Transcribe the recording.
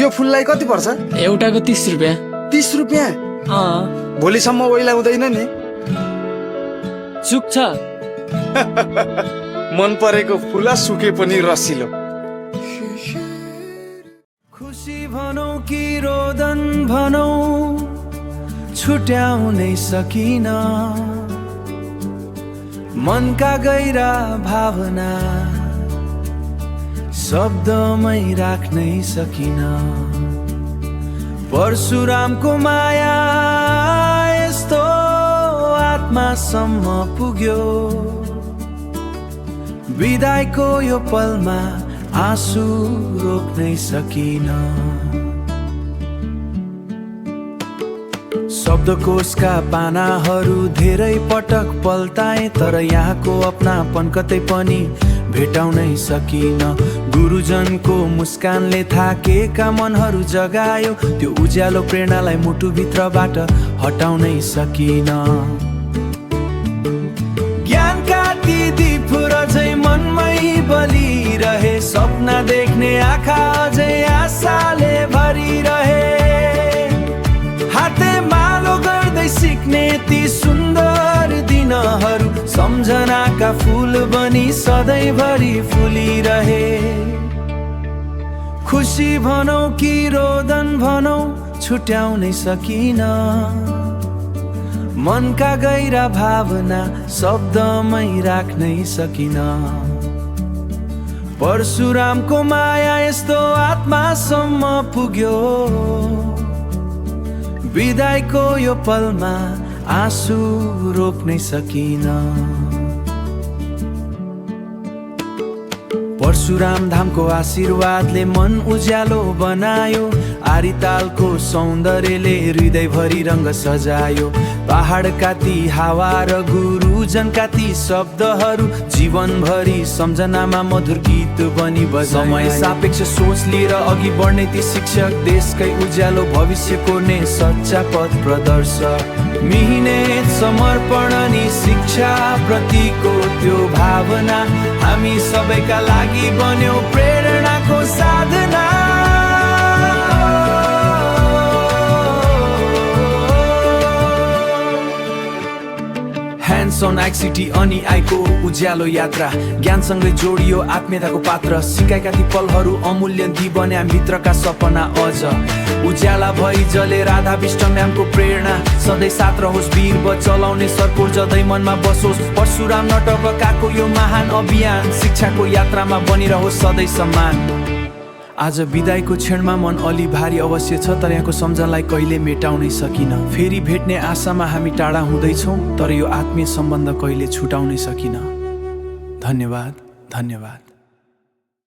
यो फुललाई कति पर्छ? एउटाको 30 रुपियाँ। 30 रुपियाँ? भोलिसम्म ओइला हुँदैन नि? चुक्छ। मन परेको फुला सुके पनि रसिलो। खुसी भनौं कि रोदन भनौं छुट्याउनै सकिन, मनका गहिरा भावना शब्दमै राख्नै सकिन। परशुरामको माया यस्तो आत्मासम्म पुग्यो, विदाईको यो पलमा आँसु रोक्नै सकिन। शब्दकोशका पानाहरू धेरै पटक पल्टाए, तर यहाँको अपनापन कतै पनि भेटाउनै सकिन। गुरुजनको मुस्कानले थाकेका मनहरू जगायो, त्यो उज्यालो प्रेरणालाई मुटुभित्रबाट हटाउनै सकिन। ज्ञानका ती दीप रझै मनमै बलिरहे, सपना देख्ने आँखा अझै आशाले भरिरहे। हाते मालो गर्दै सिक्ने ती सुन्दर दिनहरू सम्झनाका फूल बनी सधैँभरि फुलिरहे। खुसी भनौं कि रोदन भनौं छुट्याउनै सकिन, मनका गहिरा भावना शब्दमै राख्नै सकिन। परशुरामको माया यस्तो आत्मासम्म पुग्यो, विदाईको यो पलमा आँसु रोक्नै सकिन। परशुराम धामको आशीर्वादले मन उज्यालो बनायो, आरितालको सौन्दर्यले हृदयभरि रङ्ग सजायो। पहाडका ती हावा र गुरुजनका ती शब्दहरू जीवनभरि सम्झनामा मधुर गीत बनी बजाए। समय सापेक्ष सोच लिएर अघि बढ्ने ती शिक्षक, देशकै उज्यालो भविष्य कोर्ने सच्चा पथ प्रदर्शक। मिहिनेत समर्पण अनि शिक्षा प्रतिको त्यो भावना हामी सबैका लागि बन्यो प्रेरणाको साधना। ह्यान्ड्स अन आइसिटी अनि आइको उज्यालो यात्रा, ज्ञानसँगै जोडियो आत्मीयताको पात्र। सिकाएका ती पलहरू अमूल्य दी बन्या मित्रका सपना अझ उज्याला भई जले। राधा विष्ट म्यामको प्रेरणा सधैँ साथ रहोस्, वीर ब चलाउने सर्पोर जदै मनमा बसोस्। परशुराम नटबकाको यो महान अभियान शिक्षाको यात्रामा बनिरहोस् सधैँ सम्मान। आज विदाईको क्षणमा मन अलि भारी अवश्य छ, तर यहाँको सम्झनालाई कहिले मेटाउनै सकिन। फेरि भेट्ने आशामा हामी टाढा हुँदैछौँ, तर यो आत्मीय सम्बन्ध कहिले छुटाउनै सकिन। धन्यवाद, धन्यवाद।